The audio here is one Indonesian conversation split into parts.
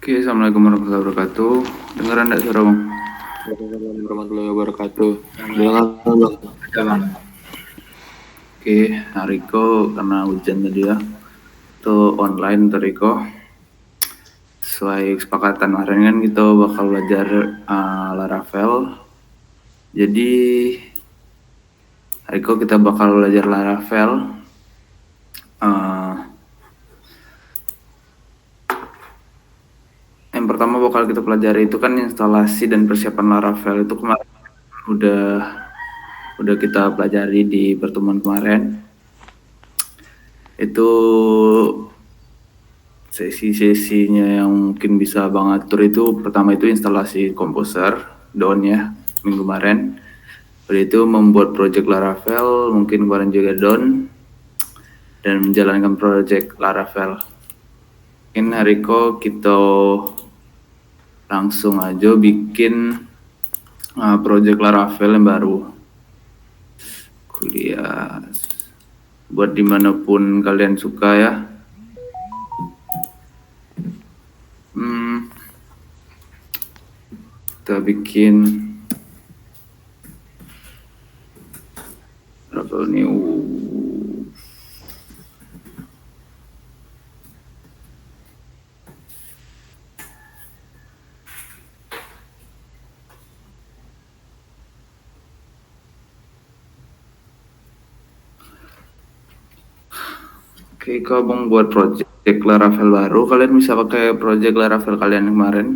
Oke, Assalamualaikum warahmatullahi wabarakatuh. Dengeran enggak suara bang? Waalaikumsalam warahmatullahi wabarakatuh. Dengar bang. Ada bang. Oke, Riko karena hujan tadi ya. Itu online Riko. Sesuai kesepakatan kemarin kan kita bakal belajar Laravel. Jadi Riko kita bakal belajar Laravel. Yang pertama bakal kita pelajari itu kan instalasi dan persiapan Laravel. Itu kemarin udah kita pelajari di pertemuan kemarin. Itu sesi-sesinya yang mungkin bisa Bang atur itu pertama itu instalasi Composer down ya minggu kemarin. Lalu itu membuat project Laravel mungkin kemarin juga down dan menjalankan project Laravel. Mungkin Riko kita langsung aja bikin project Laravel yang baru. Kuliah buat dimanapun kalian suka ya. Kita bikin Laravel new. Oke, kalau abang buat project Laravel baru, kalian bisa pakai project Laravel kalian yang kemarin.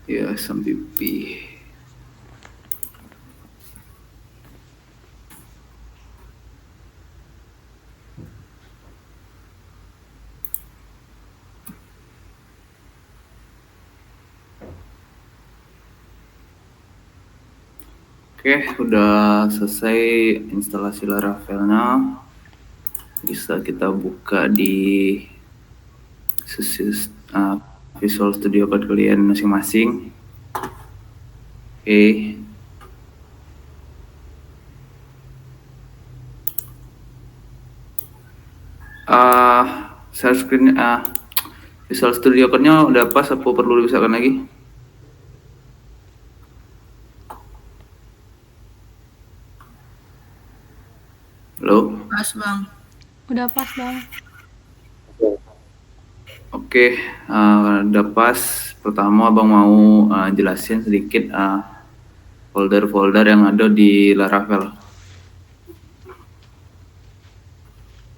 Ya, SMPP. Oke, udah selesai instalasi Laravelnya. Bisa kita buka di Visual Studio Code kalian masing-masing. Oke. Share screen Visual Studio Code-nya udah pas apa perlu dibesarkan lagi? Halo? Pas bang. Udah pas bang. Oke, udah pas. Pertama abang mau jelasin sedikit folder-folder yang ada di Laravel.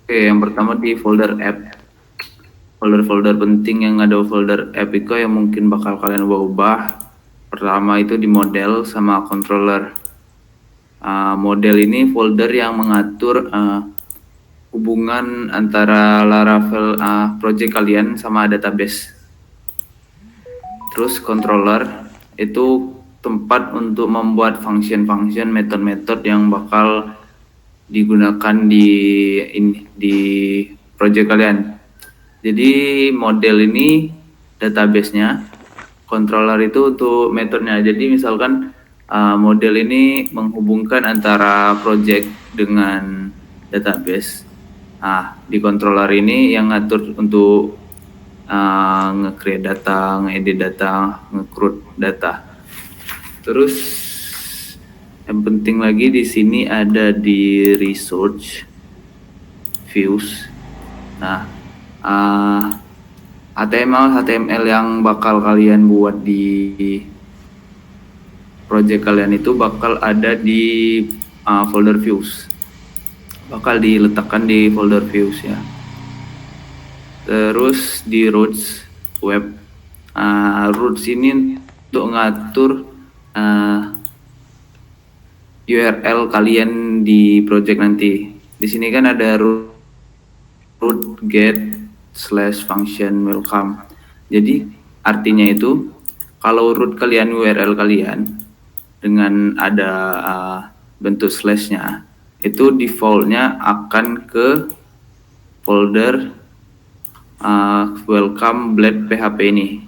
Oke, yang pertama di folder app. Folder-folder penting yang ada folder app itu yang mungkin bakal kalian ubah. Pertama itu di model sama controller. Model ini folder yang mengatur hubungan antara Laravel project kalian sama database. Terus controller itu tempat untuk membuat function-function, metode-metode yang bakal digunakan di project kalian. Jadi model ini database-nya, controller itu untuk metodenya. Jadi misalkan model ini menghubungkan antara project dengan database. Di controller ini yang ngatur untuk nge-create data, nge-edit data, nge-create data. Terus yang penting lagi di sini ada di research views. HTML yang bakal kalian buat di project kalian itu bakal ada di folder views. Bakal diletakkan di folder views ya. Terus di routes web. Routes ini untuk ngatur URL kalian di project nanti. Di sini kan ada root get /function welcome. Jadi artinya itu kalau root kalian URL kalian dengan ada bentuk slashnya itu defaultnya akan ke folder welcome blade PHP ini.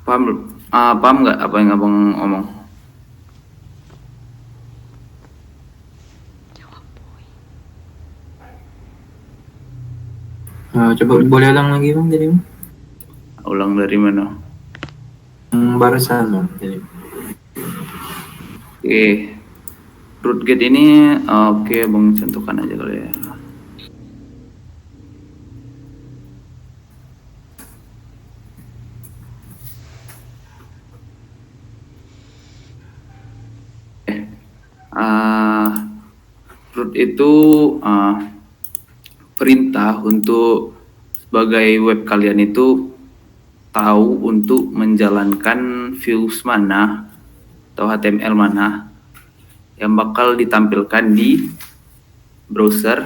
Paham nggak apa yang abang ngomong? Coba boleh ulang lagi bang jadi bang? Ulang dari mana? Barusan bang. Jadi. Oke, root gate ini oke abang contohkan aja kali ya. Root itu perintah untuk sebagai web kalian itu tahu untuk menjalankan views mana atau HTML mana yang bakal ditampilkan di browser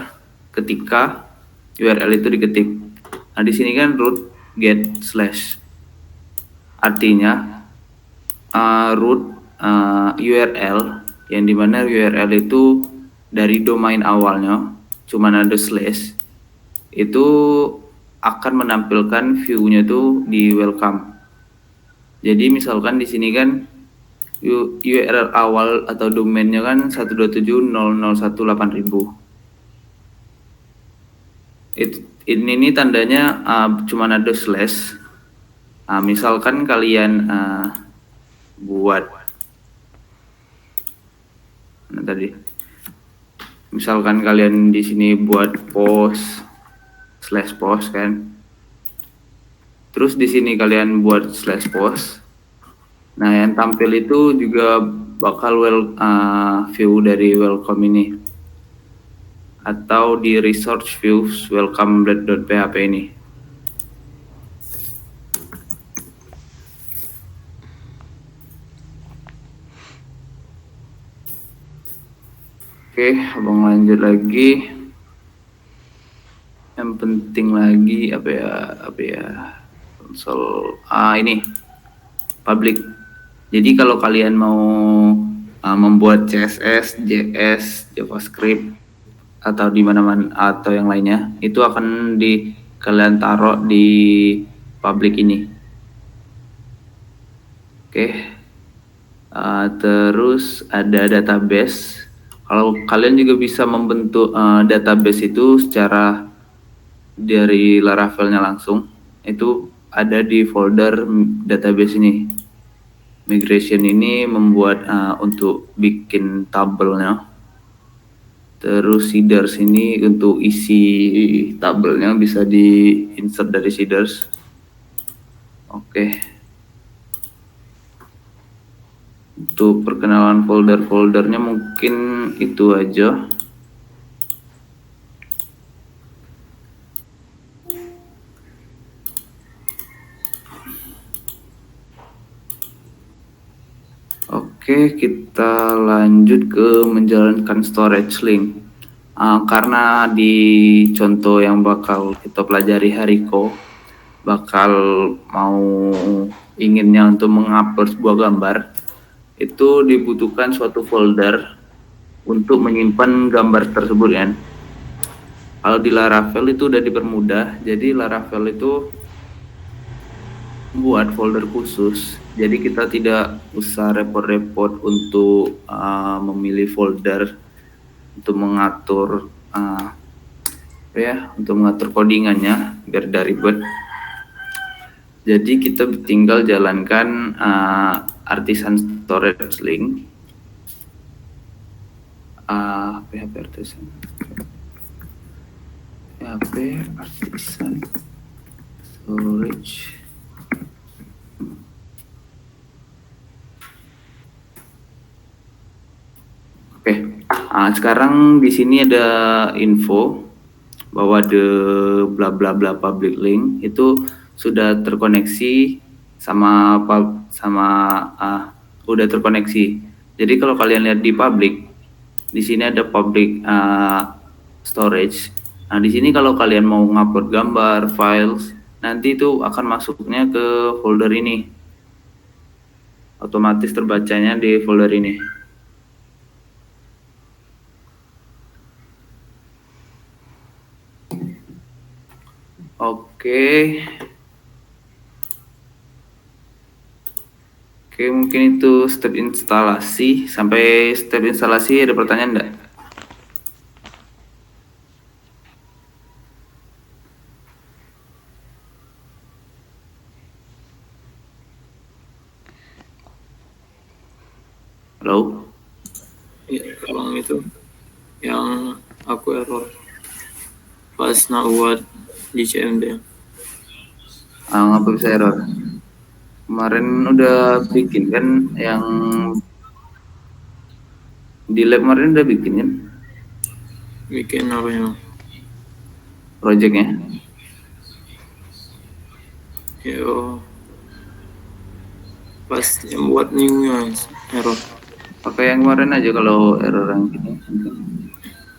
ketika URL itu diketik. Nah di sini kan root get slash, artinya root URL yang dimana URL itu dari domain awalnya cuman ada slash, itu akan menampilkan view-nya tuh di welcome. Jadi misalkan di sini kan URL awal atau domainnya kan 127.001.8000. Ini tandanya cuman ada slash. Misalkan kalian buat misalkan kalian di sini buat post slash post kan, terus di sini kalian buat slash post, nah yang tampil itu juga bakal view dari welcome ini atau di resource views welcome blade.php ini. Oke, abang lanjut lagi. Yang penting lagi apa ya konsol ini public. Jadi kalau kalian mau membuat CSS, JS, JavaScript atau di mana-mana atau yang lainnya, itu akan kalian taruh di public ini. Oke. Terus ada database. Kalau kalian juga bisa membentuk database itu secara dari Laravel-nya langsung, itu ada di folder database ini. Migration ini membuat untuk bikin tabelnya. Terus seeders ini untuk isi tabelnya bisa di insert dari seeders. Oke. Untuk perkenalan folder-foldernya mungkin itu aja. Oke, kita lanjut ke menjalankan storage link. Karena di contoh yang bakal kita pelajari hari ini, bakal mau inginnya untuk mengupload sebuah gambar, itu dibutuhkan suatu folder untuk menyimpan gambar tersebut kan. Kalau di Laravel itu udah dipermudah, jadi Laravel itu buat folder khusus, jadi kita tidak usah repot-repot untuk memilih folder untuk mengatur untuk mengatur codingannya biar dari ribet. Jadi kita tinggal jalankan artisan storage link, PHP artisan storage. Oke, sekarang di sini ada info bahwa the bla bla bla public link itu sudah terkoneksi udah terkoneksi. Jadi kalau kalian lihat di public, di sini ada public storage. Nah di sini kalau kalian mau ngupload gambar, files, nanti itu akan masuknya ke folder ini. otomatis terbacanya di folder ini. Oke. Oke, mungkin itu step instalasi. Sampai step instalasi ada pertanyaan enggak? Halo? Ya, kalau itu yang aku error pas nak buat di CMD. Ngapa bisa error? Kemarin udah bikin kan yang di lab kemarin udah bikin kan Bikin apa ya? projectnya? Yo, pas yang buat new error. Pakai yang kemarin aja kalau error yang gini.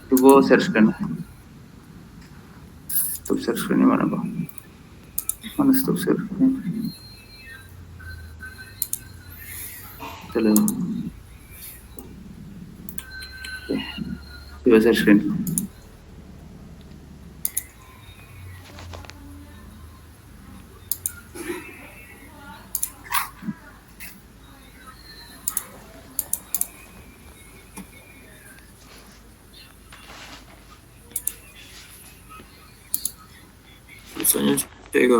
Coba share screen. Stop share screen mana bang? Mana stop share screen? Coba. Coba share screen. Misalnya Sega.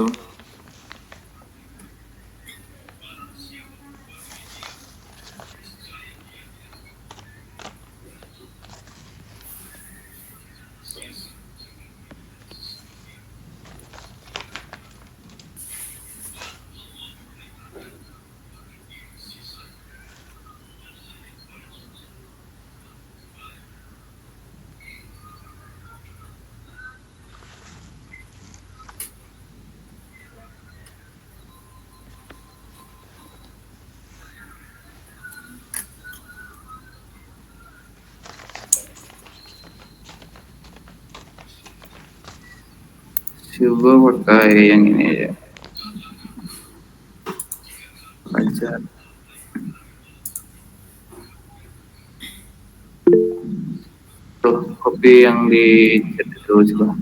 Coba pakai yang ini aja. Baca. Tuh, copy yang di chat itu coba.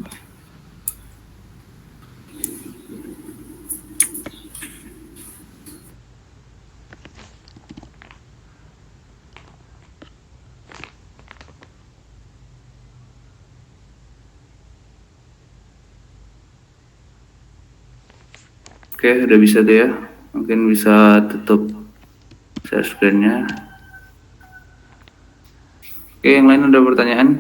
Oke, udah bisa tuh ya. Mungkin bisa tutup share screen-nya. Oke, yang lain ada pertanyaan?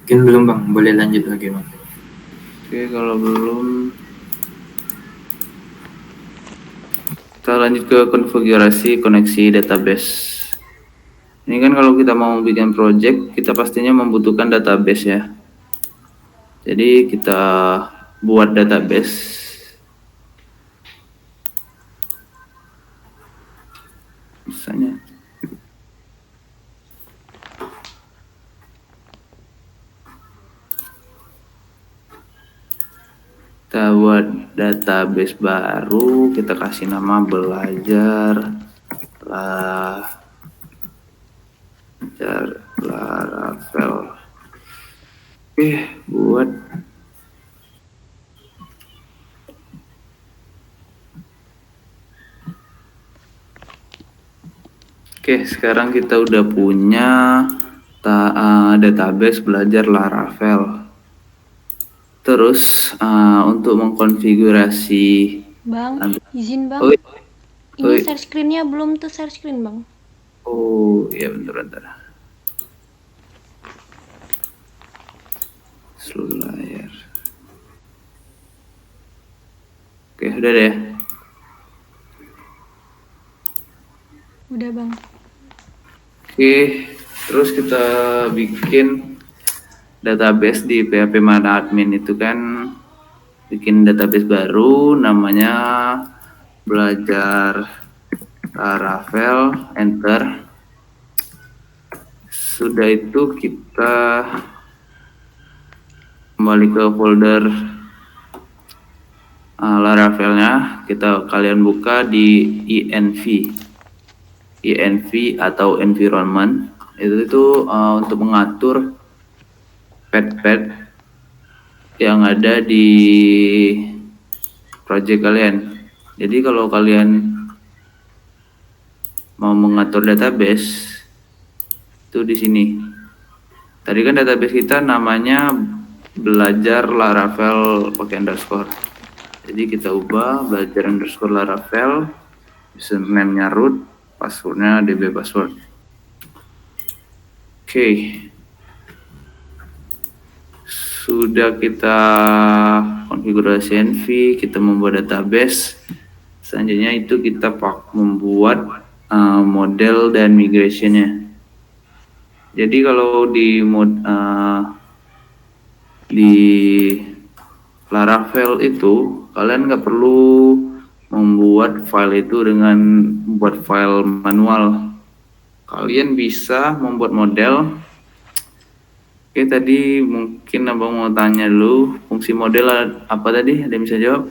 Mungkin belum bang, boleh lanjut lagi bang. Oke, kalau belum kita lanjut ke konfigurasi koneksi database. Ini kan kalau kita mau bikin project, kita pastinya membutuhkan database ya. Jadi kita buat database. Misalnya kita buat database baru, kita kasih nama belajar Laravel. Oke, buat Oke, sekarang kita udah punya database belajar Laravel. Terus untuk mengkonfigurasi Bang, izin bang. Oi, Ini oi. share screen-nya belum tuh share screen bang. Oh, iya bentar. Seluruh layar. Oke, udah deh. Udah bang. Oke, terus kita bikin database di PHP Mana Admin itu kan bikin database baru namanya belajar Laravel, enter. Sudah itu kita kembali ke folder Laravel-nya. Kalian buka di env atau environment. Itu untuk mengatur pet yang ada di project kalian. Jadi kalau kalian mau mengatur database itu di sini. Tadi kan database kita namanya belajar Laravel pakai underscore. Jadi kita ubah belajar underscore Laravel, username-nya root, passwordnya db password. Oke. Sudah kita konfigurasi env, kita membuat database. Selanjutnya itu kita membuat model dan migrationnya. Jadi kalau di Laravel itu kalian nggak perlu membuat file itu dengan membuat file manual. Kalian bisa membuat model. Oke, tadi mungkin abang mau tanya dulu, fungsi model apa tadi? Ada yang bisa jawab?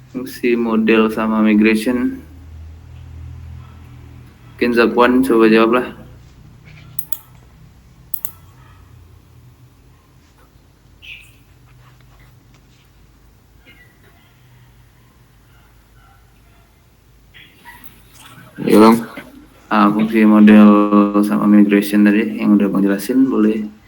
Fungsi model sama migration. Mungkin Zakwan coba jawab lah. Ya bang. Fungsi model sama migration tadi yang udah bang jelasin boleh.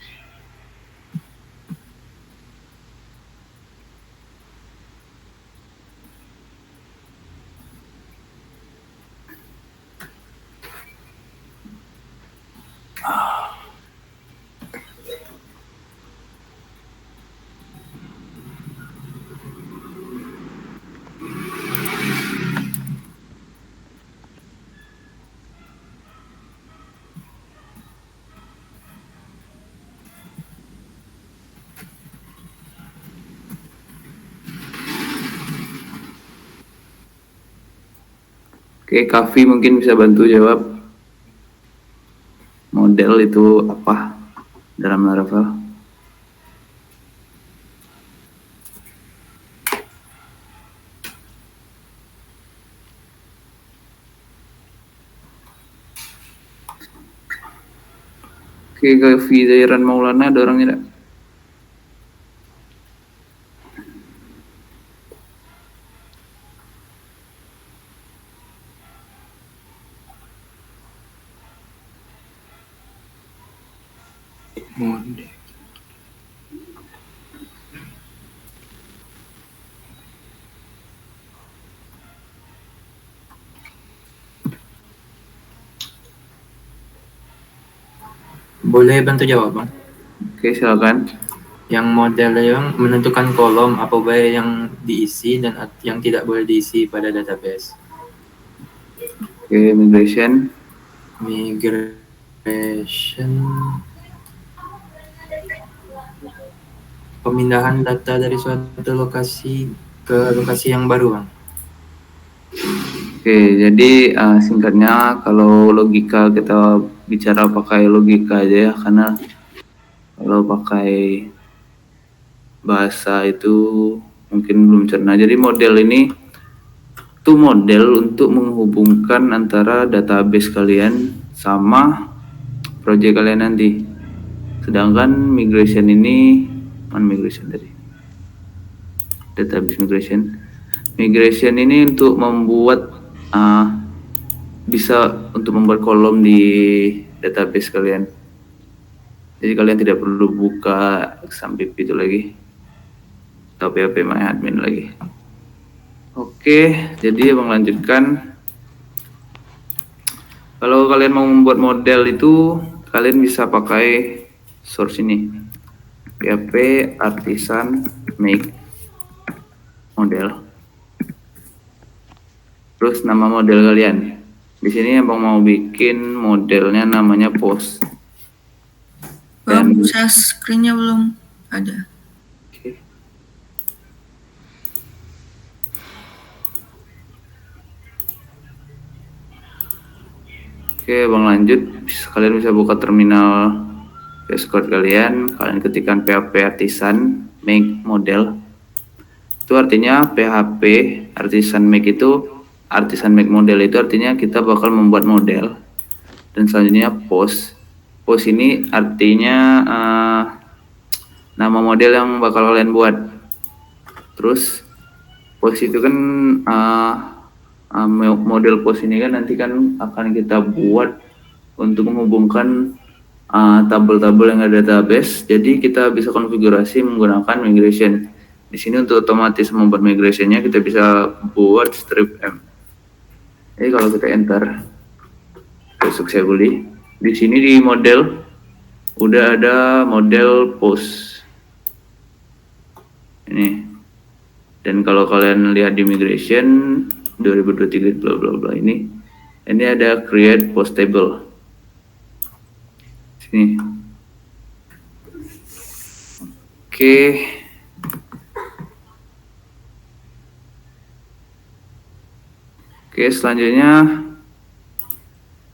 Oke, Kavi mungkin bisa bantu jawab. Model itu apa dalam Laravel? Oke, Kavi Zairan Maulana, ada orangnya enggak? Model. Boleh bantu jawab bang? Oke, silakan. Yang model yang menentukan kolom apa baik yang diisi dan yang tidak boleh diisi pada database. Oke, migration. Migration, pemindahan data dari suatu lokasi ke lokasi yang baru bang. Oke, jadi singkatnya kalau logika kita bicara pakai logika aja ya, karena kalau pakai bahasa itu mungkin belum cerna. Jadi model ini itu model untuk menghubungkan antara database kalian sama project kalian nanti. Sedangkan migration ini, mana migration tadi? Database migration. Migration ini untuk membuat bisa untuk membuat kolom di database kalian. Jadi kalian tidak perlu buka XAMPP itu lagi atau PHP MyAdmin lagi. Oke, jadi abang lanjutkan. Kalau kalian mau membuat model itu, kalian bisa pakai source ini, PHP artisan make model. Terus nama model kalian. Di sini abang mau bikin modelnya namanya post. Bang, share screen-nya belum ada. Oke. Oke, Bang lanjut. Kalian bisa buka terminal VS Code kalian. Kalian ketikkan PHP artisan make model. Itu artinya PHP artisan make itu, artisan make model itu artinya kita bakal membuat model. Dan selanjutnya post. Post ini artinya nama model yang bakal kalian buat. Terus post itu kan model post ini kan nanti kan akan kita buat untuk menghubungkan tabel-tabel yang ada database. Jadi kita bisa konfigurasi menggunakan migration. Di sini untuk otomatis membuat migrationnya kita bisa buat strip M. Jadi kalau kita enter successfully, di sini di model udah ada model post ini. Dan kalau kalian lihat di migration 2023 bla bla bla ini ada create post table. Sini. Oke. Oke, selanjutnya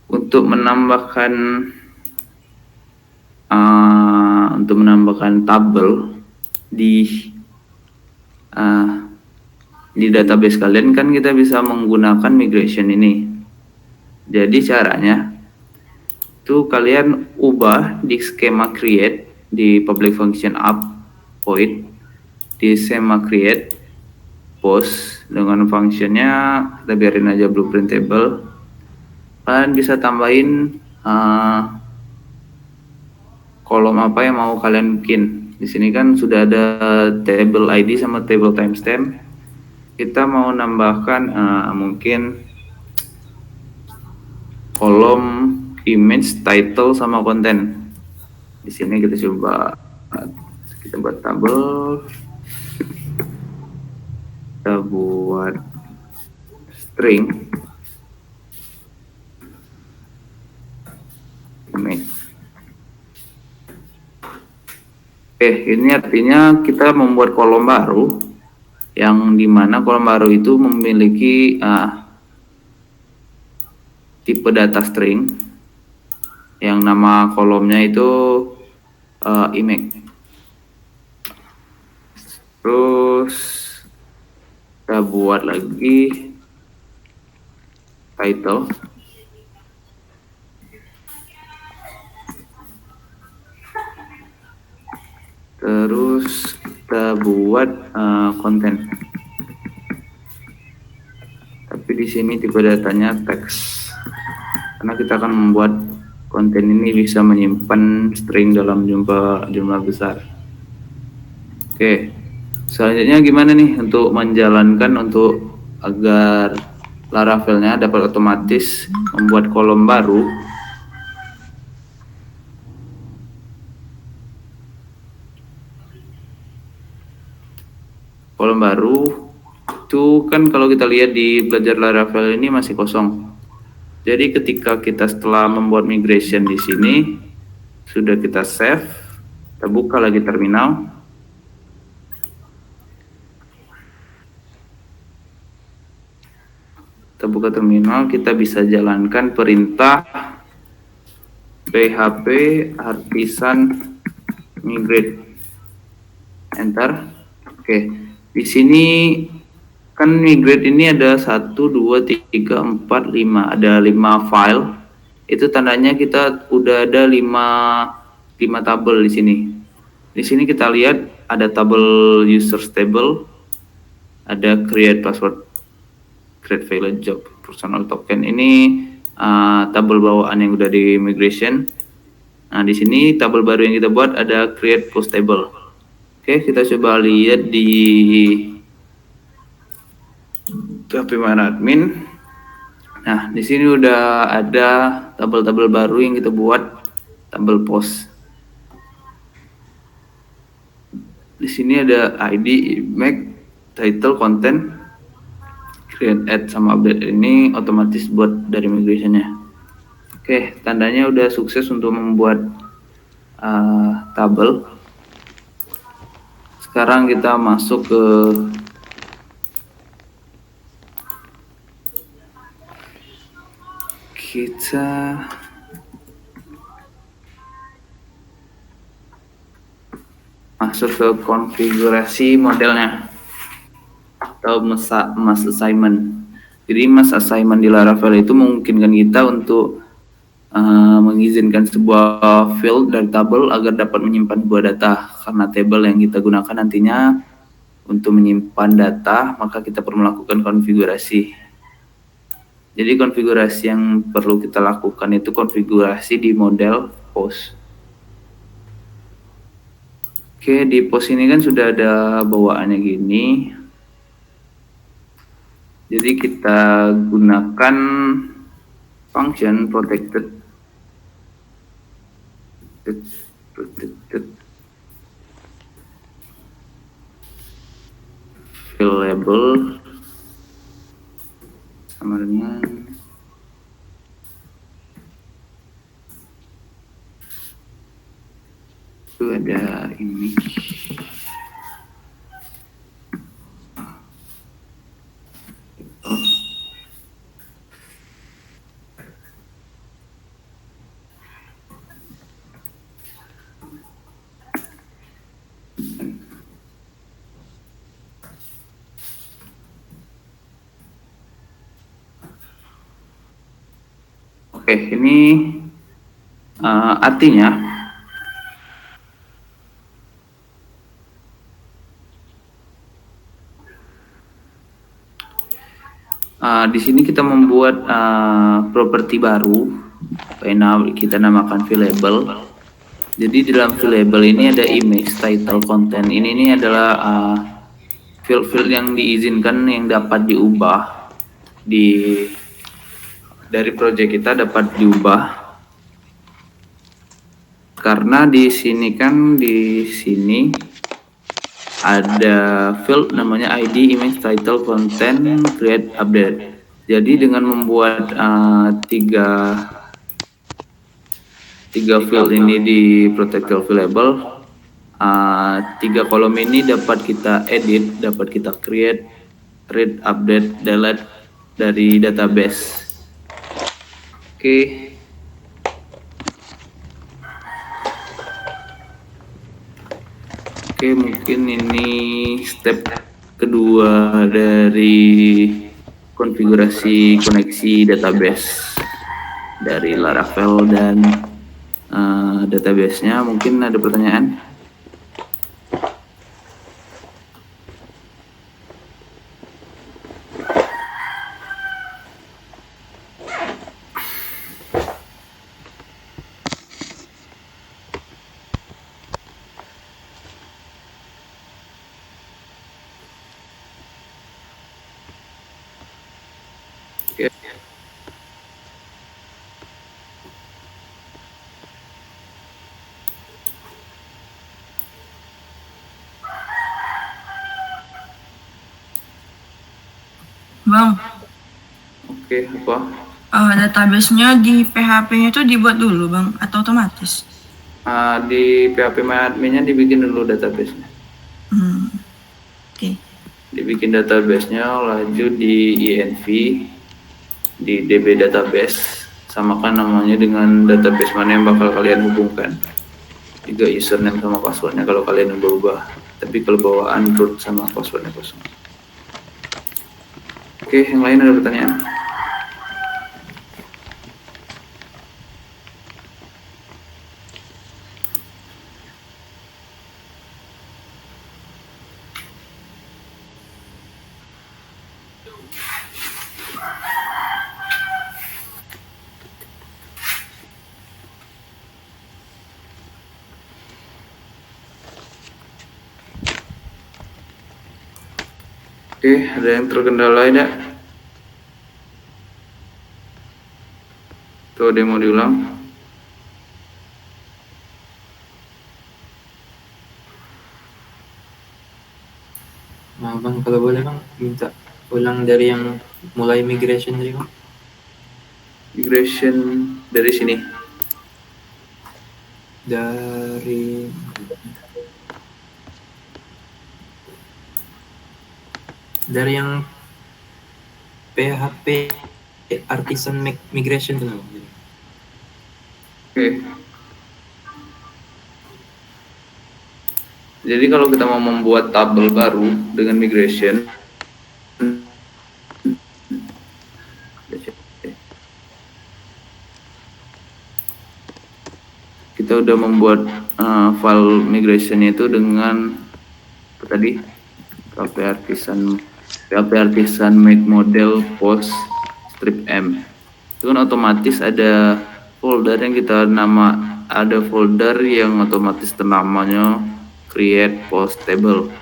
untuk menambahkan tabel di database kalian kan kita bisa menggunakan migration ini. Jadi caranya itu kalian ubah di skema create di public function app void di skema create post dengan functionnya kita biarin aja blueprint table. Kalian bisa tambahin kolom apa yang mau kalian bikin. Di sini kan sudah ada table ID sama table timestamp. Kita mau nambahkan mungkin kolom image, title sama konten. Di sini kita coba kita buat tabel. Kita buat string image. Oke, ini artinya kita membuat kolom baru yang dimana kolom baru itu memiliki tipe data string yang nama kolomnya itu image. Terus kita buat lagi title. Terus kita buat konten. Tapi di sini tipe datanya teks. Karena kita akan membuat konten ini bisa menyimpan string dalam jumlah besar. Oke. Selanjutnya gimana nih untuk menjalankan untuk agar Laravel-nya dapat otomatis membuat kolom baru. Kolom baru itu kan kalau kita lihat di belajar Laravel ini masih kosong. Jadi ketika kita setelah membuat migration di sini sudah kita save, kita buka lagi terminal. Kita buka terminal, kita bisa jalankan perintah PHP artisan migrate. Enter. Oke. Di sini kan migrate ini ada 1, 2, 3, 4, 5. Ada 5 file. Itu tandanya kita udah ada 5 tabel di sini. Di sini kita lihat ada tabel users table, ada create password, create valid job, personal token. Ini tabel bawaan yang udah di migration. Nah, di sini tabel baru yang kita buat ada create post table. Oke, kita coba lihat di PHP admin. Nah, di sini udah ada tabel-tabel baru yang kita buat, tabel post. Di sini ada ID, image, title, content, create, add, sama update. Ini otomatis buat dari migrationnya. Oke, tandanya udah sukses untuk membuat tabel. Sekarang kita masuk ke kita masuk ke konfigurasi modelnya atau mass assignment. Jadi mass assignment di Laravel itu memungkinkan kita untuk mengizinkan sebuah field dari tabel agar dapat menyimpan sebuah data. Karena tabel yang kita gunakan nantinya untuk menyimpan data, maka kita perlu melakukan konfigurasi. Jadi konfigurasi yang perlu kita lakukan itu konfigurasi di model post. Oke, di post ini kan sudah ada bawaannya gini. Jadi kita gunakan function protected available sama dengan itu ada ini. Oke, ini artinya di sini kita membuat properti baru, kita namakan valuable. Jadi dalam valuable ini ada image, title, content. Ini adalah field-field yang diizinkan yang dapat diubah dari project kita dapat diubah. Karena di sini ada field namanya ID, image, title, content, create, update. Jadi dengan membuat tiga field ini di protected variable, tiga kolom ini dapat kita edit, dapat kita create, read, update, delete dari database. Oke. Oke, mungkin ini step kedua dari konfigurasi koneksi database dari Laravel dan database-nya. Mungkin ada pertanyaan? Oke. Bang, Oke, apa? database-nya di PHP-nya itu dibuat dulu, Bang, atau otomatis? Di PHP admin-nya dibikin dulu database-nya. Oke. Dibikin database-nya, lanjut di env, di db database, samakan namanya dengan database mana yang bakal kalian hubungkan. Juga username sama passwordnya kalau kalian berubah. Tapi kalau bawaan root sama passwordnya kosong. Oke, yang lain ada pertanyaan? Oke, ada yang terkendala tidak? Tuh, ada yang mau diulang? Nah, Bang, kalau boleh Bang, minta ulang dari yang mulai migration tadi Bang. Migration dari sini. Dari yang PHP artisan migration tuh Bang. Oke. Jadi kalau kita mau membuat tabel baru dengan migration, kita udah membuat file migrationnya itu dengan apa tadi, PHP artisan make model post strip m. Itu kan otomatis ada folder yang ada folder yang otomatis namanya create post table.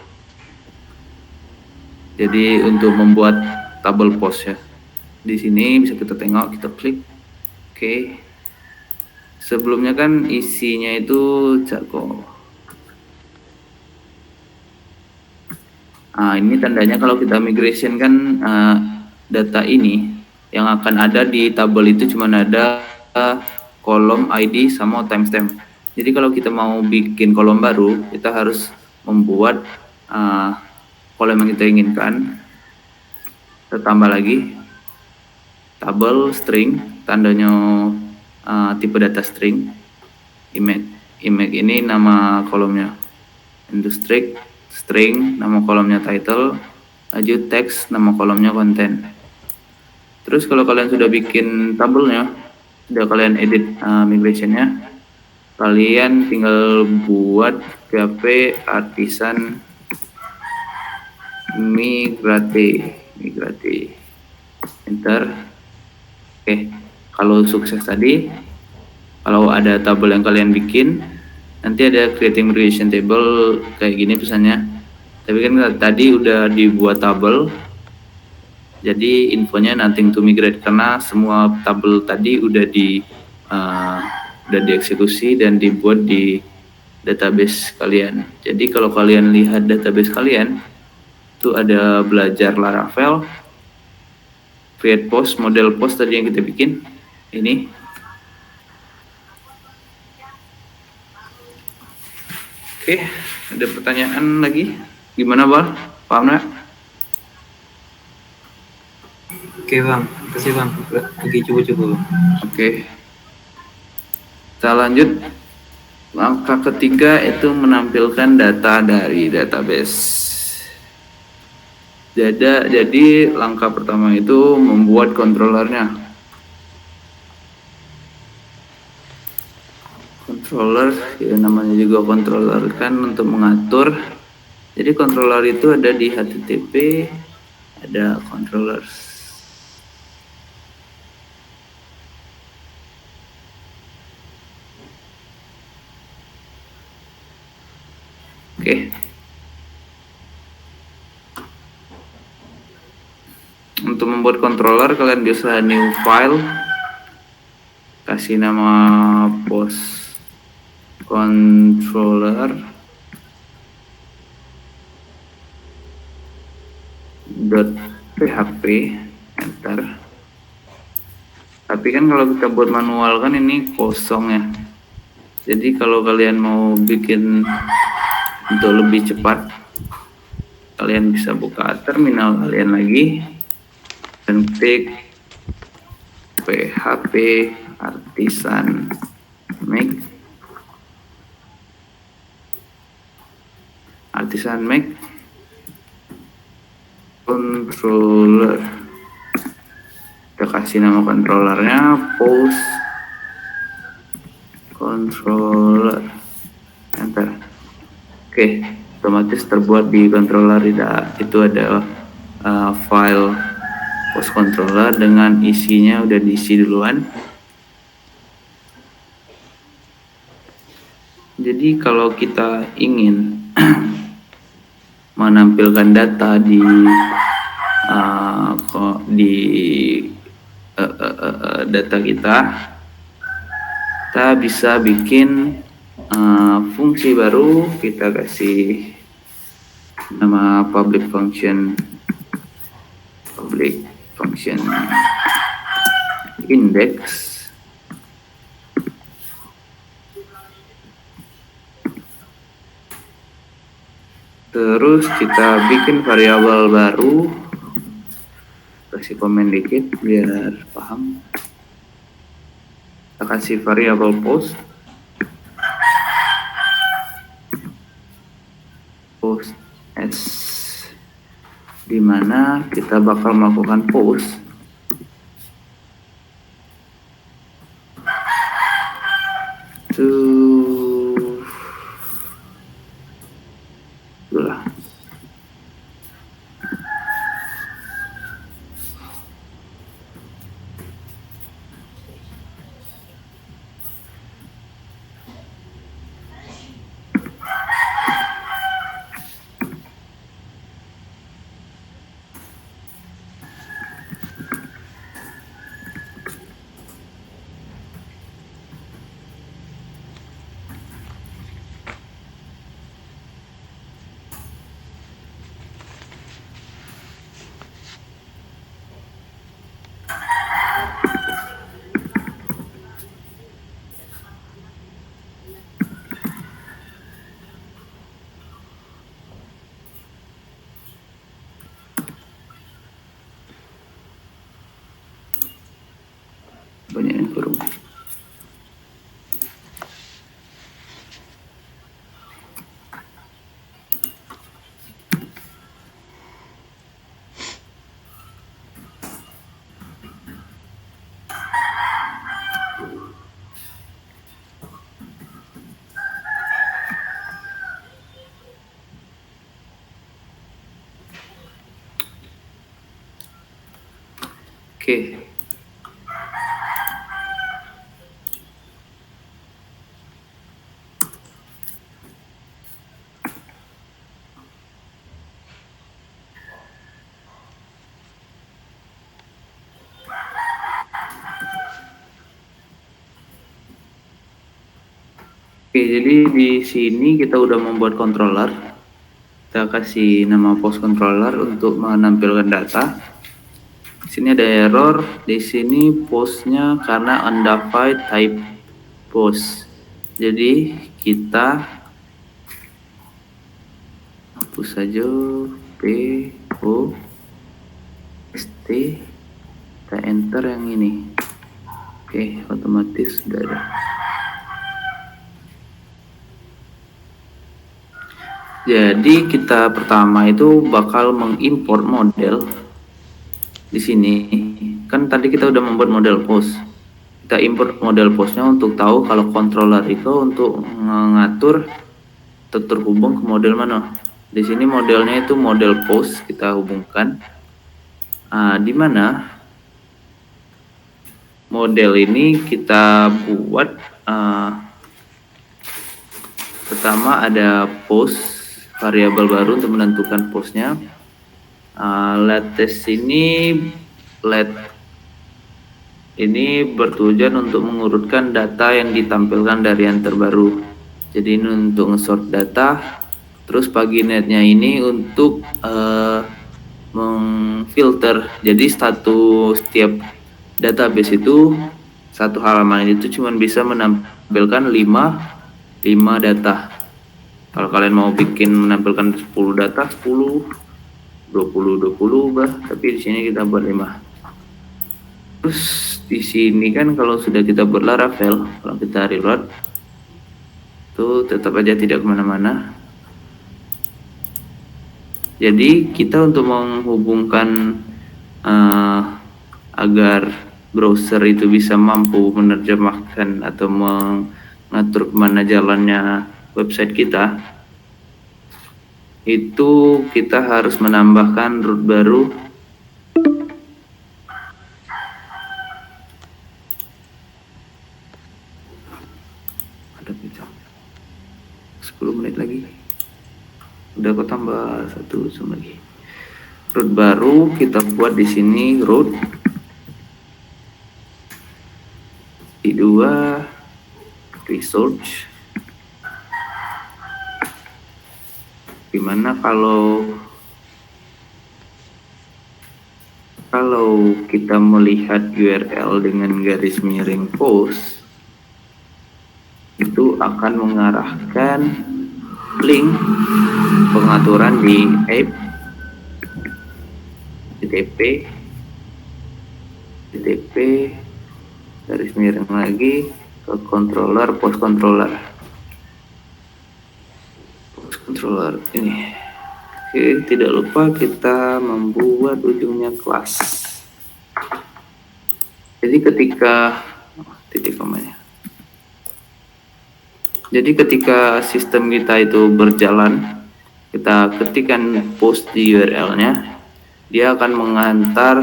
Jadi untuk membuat tabel post ya, di sini bisa kita tengok, kita klik. Oke. Sebelumnya kan isinya itu Jago. Nah, ini tandanya kalau kita migration kan data ini yang akan ada di tabel itu cuma ada kolom ID sama timestamp. Jadi kalau kita mau bikin kolom baru, kita harus membuat kolom yang kita inginkan. Kita tambah lagi tabel string, tandanya tipe data string. Image ini nama kolomnya. Industry string, nama kolomnya title. Lanjut teks, nama kolomnya content. Terus kalau kalian sudah bikin tabelnya, sudah kalian edit migrationnya, kalian tinggal buat PHP artisan migrate, enter. Oke, kalau sukses tadi, kalau ada tabel yang kalian bikin, nanti ada creating migration table kayak gini pesannya. Tapi kan tadi udah dibuat tabel, jadi infonya nothing to migrate karena semua tabel tadi udah dieksekusi dan dibuat di database kalian. Jadi kalau kalian lihat database kalian, itu ada belajar Laravel, create post, model post tadi yang kita bikin. Ini. Oke, ada pertanyaan lagi? Gimana Bang? Paham nggak? Oke Bang, kasih Bang. Lagi coba-coba Bang. Oke. Kita lanjut. Langkah ketiga itu menampilkan data dari database. Jadi langkah pertama itu membuat controllernya. Controller, ya namanya juga controller kan untuk mengatur. Jadi controller itu ada di HTTP, ada controllers. Oke. Untuk membuat controller kalian bisa new file, kasih nama post controller .php, enter. Tapi kan kalau kita buat manual kan ini kosong ya. Jadi kalau kalian mau bikin untuk lebih cepat, kalian bisa buka terminal kalian lagi dan klik PHP artisan make controller. Kita kasih nama controllernya post controller, enter. Oke, otomatis terbuat di controller. Itu ada file post controller dengan isinya udah diisi duluan. Jadi kalau kita ingin menampilkan data di data kita bisa bikin fungsi baru. Kita kasih nama public function index. Terus kita bikin variabel baru kasih komen dikit biar paham. Kita kasih variable post s, di mana kita bakal melakukan post to itulah. Banyak yang kurang. Oke. Oke, jadi di sini kita udah membuat controller. Kita kasih nama post controller untuk menampilkan data. Di sini ada error. Di sini postnya karena undefined type post. Jadi kita hapus saja p o s t. Kita enter yang ini. Oke, otomatis sudah ada. Jadi kita pertama itu bakal mengimport model di sini. Kan tadi kita udah membuat model post. Kita import model postnya untuk tahu kalau controller itu untuk mengatur terhubung ke model mana. Di sini modelnya itu model post kita hubungkan. Di mana model ini kita buat pertama ada post variabel baru untuk menentukan postnya. Latest let ini bertujuan untuk mengurutkan data yang ditampilkan dari yang terbaru. Jadi ini untuk nge-sort data. Terus paginetnya ini untuk mengfilter. Jadi setiap database itu satu halaman itu cuma bisa menampilkan 5 data. Kalau kalian mau bikin menampilkan 10 data, 10, 20 bah, tapi di sini kita buat 5. Terus di sini kan kalau sudah kita buat Laravel, kalau kita reload itu tetap aja tidak kemana-mana. Jadi kita untuk menghubungkan agar browser itu bisa mampu menerjemahkan atau mengatur kemana jalannya website kita, itu kita harus menambahkan root baru. Ada pecah 10 menit lagi, udah kok tambah 1 jam lagi. Root baru kita buat di sini, root i2 research. Dimana kalau kita melihat URL dengan garis miring post, itu akan mengarahkan link pengaturan di app http HTTP garis miring lagi ke controller, post controller ini. Oke, tidak lupa kita membuat ujungnya kelas. Jadi ketika titik komanya. Jadi ketika sistem kita itu berjalan, kita ketikkan post di URL-nya, dia akan mengantar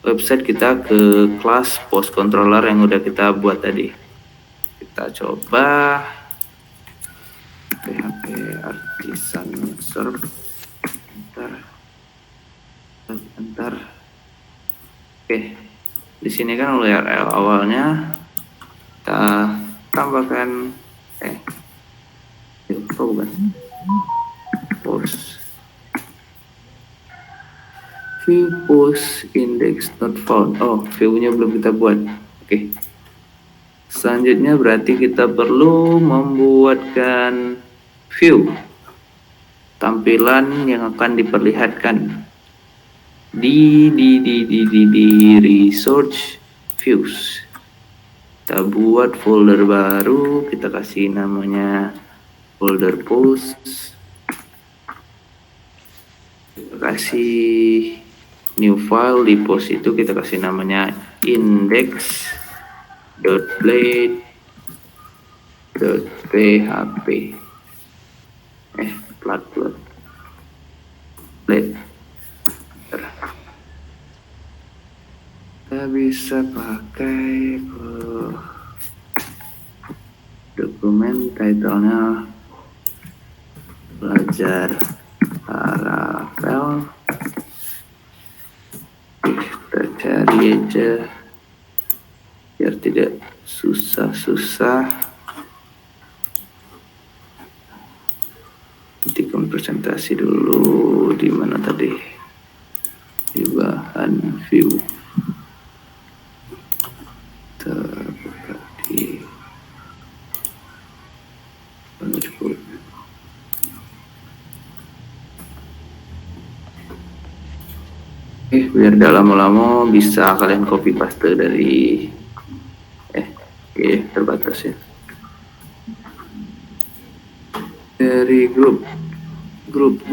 website kita ke kelas post controller yang udah kita buat tadi. Kita coba PHP artisan serve. Bentar. Oke, di sini kan URL awalnya kita tambahkan bukan post view post index not found. Oh, view-nya belum kita buat. Oke. Selanjutnya berarti kita perlu membuatkan view tampilan yang akan diperlihatkan di resource views. Kita buat folder baru, kita kasih namanya folder posts. Kita kasih new file di post itu, kita kasih namanya index.blade.php. Blade. Kita bisa pakai dokumen title-nya belajar Laravel. Kita cari aja biar tidak susah-susah. Nanti presentasi dulu di mana tadi, di bahan view. Terbuka di biar tidak lama-lama bisa kalian copy paste dari terbatas ya, dari grup. Oke.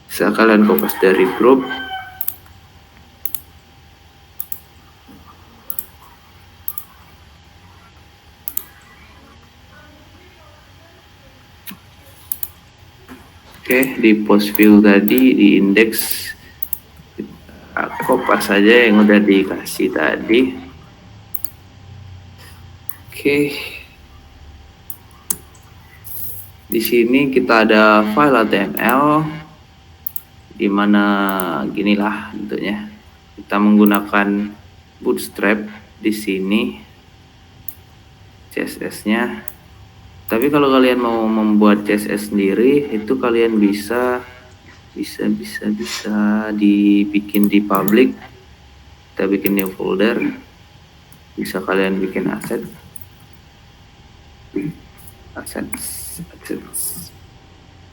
Bisa kalian copy dari grup. Oke, di post view tadi di index kopas saja yang udah dikasih tadi. Oke. Di sini kita ada file HTML di mana ginilah bentuknya. Kita menggunakan Bootstrap di sini CSS-nya. Tapi kalau kalian mau membuat CSS sendiri, itu kalian bisa dibikin di public. Kita bikin new folder. Bisa kalian bikin assets.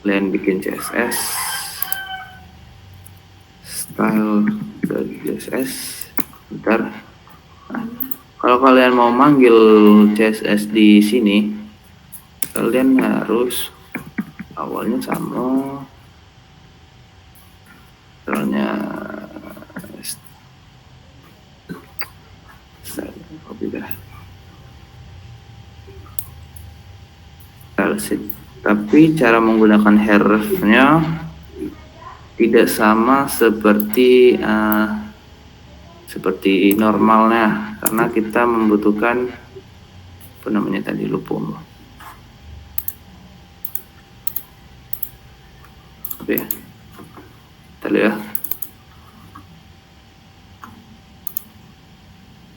Kalian bikin CSS style.css. Bentar. Nah, kalau kalian mau manggil CSS di sini, kalian harus awalnya sama misalnya tapi cara menggunakan href-nya tidak sama seperti normalnya, karena kita membutuhkan apa namanya tadi, lupa. Oke, kita lihat ya.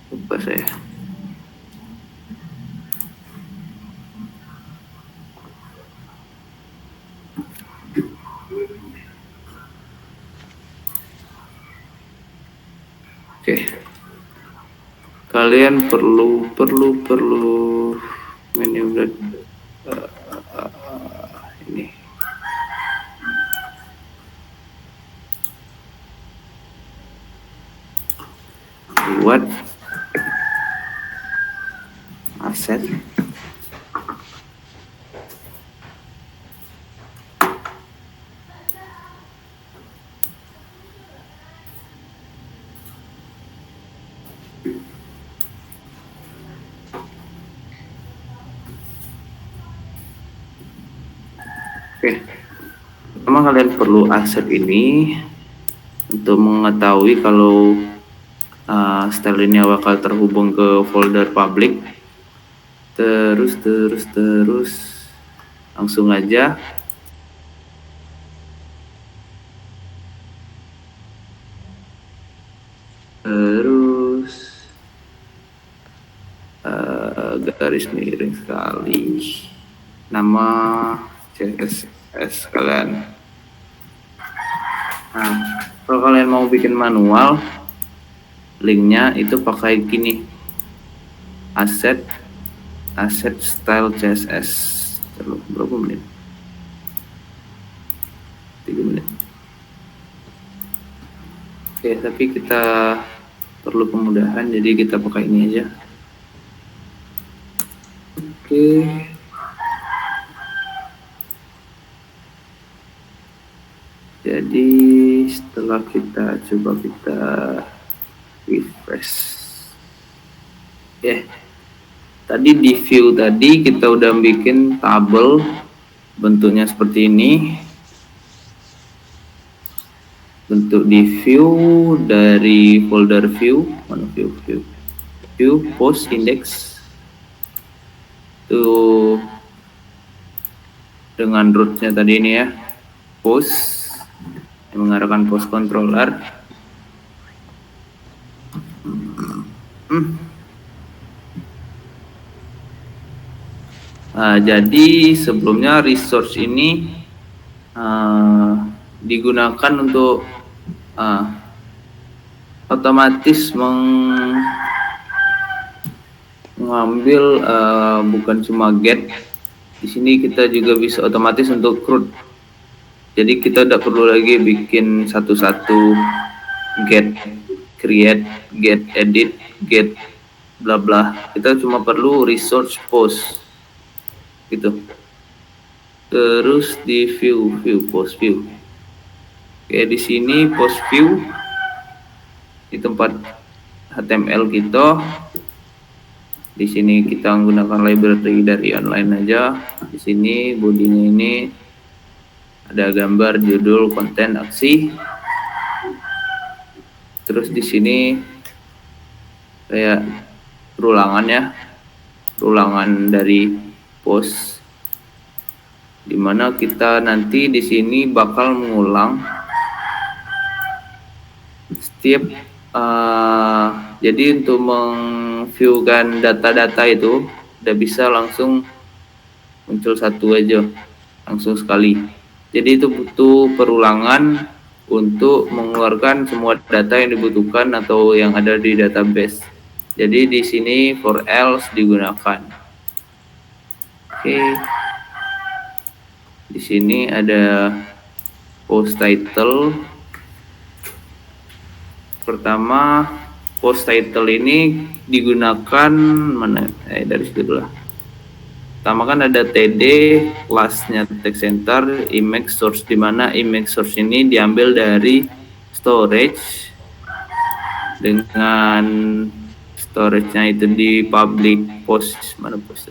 Lupa saya. Oke. Kalian perlu menu Oke. Pertama kalian perlu akses ini untuk mengetahui kalau style ini bakal terhubung ke folder public. Terus langsung aja garis miring sekali nama CSS kalian. Nah, kalau kalian mau bikin manual, linknya itu pakai gini, asset style CSS. Terlalu berapa menit? 3 menit. Oke, tapi kita perlu kemudahan, jadi kita pakai ini aja. Oke. Jadi setelah kita refresh. Tadi di view tadi kita udah bikin tabel bentuknya seperti ini. Bentuk di view dari folder view, mana view post index tuh dengan rootnya tadi ini ya, post yang mengarahkan post controller. Jadi sebelumnya resource ini digunakan untuk otomatis mengambil bukan cuma get. Di sini kita juga bisa otomatis untuk CRUD. Jadi kita tidak perlu lagi bikin satu-satu get, create, get, edit, get, bla bla. Kita cuma perlu resource post gitu. Terus di view post view. Oke, di sini post view di tempat HTML kita. Di sini kita menggunakan library dari online aja. Di sini bodinya ini ada gambar, judul, konten, aksi. Terus di sini kayak perulangan dari post, dimana kita nanti di sini bakal mengulang setiap jadi untuk meng-viewkan data-data itu udah bisa langsung muncul satu aja langsung sekali. Jadi itu butuh perulangan untuk mengeluarkan semua data yang dibutuhkan atau yang ada di database. Jadi di sini for else digunakan. Oke. Di sini ada post title. Pertama, post title ini digunakan dari situ dulu lah. Pertama kan ada TD, kelasnya text center, image source, di mana image source ini diambil dari storage dengan storage-nya itu di public post, mana post